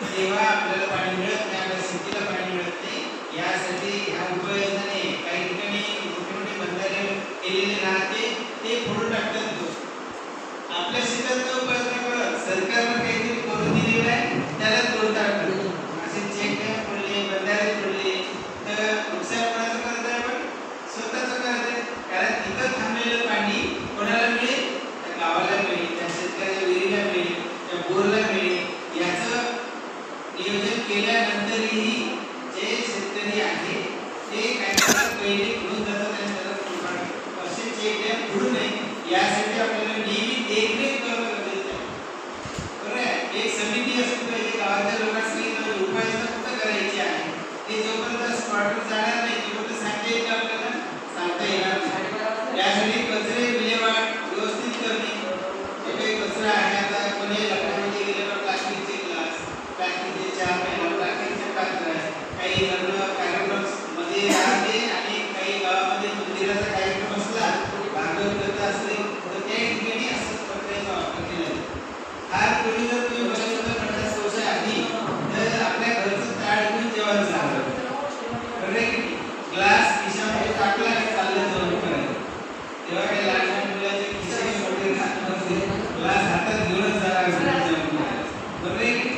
तेव्हा आपल्याला पाणी मिळत नाही, आपल्या शेतीला पाणी मिळत नाही. यासाठी ह्या उपाययोजनाने काही ठिकाणी मोठे मोठे बंधारे केलेले राहते ते फोडून टाकतात लोक. आपल्या शेतात तो उपाययोजना करत सरकारनं काहीतरी करून दिलेलं आहे त्याला तोडताड करतो. असे चेक डॅम फोडले, बंधारे फोडले तर नुकसान कोणाचं करत आहे? पण स्वतःचं करत आहे. कारण तिथं थांबलेलं पाणी कोणाला मिळेल? त्या गावाला मिळेल, त्या शेतकऱ्याच्या विहिरीला मिळेल, त्या बोरला मिळेल. याचं नियोजन केल्यानंतरही जे शेतकरी आहे ते काही पहिले घेऊन जातात आणि त्याला तोडतात. असे चेक डॅम फोडू नये यासाठी आपल्याला नेहमी देखरेख करणं गरजेचं आहे. बरोबर आहे? एक समिती असली पाहिजे, गावाच्या लोकांनी उपाययोजना फक्त करायची आहे. ते जोपर्यंत स्पॉटवर जाणार नाही तोपर्यंत सांगता येईल का आपल्याला? सांगता येणार नाही. यासाठी कचरे विल्हेवाट व्यवस्थित करणे. जे काही कचरा आहे, आता कोणी लग्नामध्ये गेल्यावर प्लास्टिकचे ग्लास, प्लास्टिकचे चहा प्यायला प्लास्टिकचे पात्र, काही लग्न कार्यक्रम मध्ये राहते आणि काही गावामध्ये मंदिराचा कार्यक्रम असला, भागवत कथा असते तर त्या ठिकाणी असंच कचऱ्याचा वापर केला जातो. फार पूर्वी जर तुम्ही बघितलं तर 50 वर्षाआधी तर आपल्या घरचं ताट घेऊन जेवण झालं. ग्लास खिशामध्ये टाकला आणि चाललं जेवण करायचं. तेव्हा काही लहान लहान मुलाचे खिसे छोटे राहत नव्हते, ग्लास हातात घेऊनच जाणार जेवण करायचं. बरोबर आहे?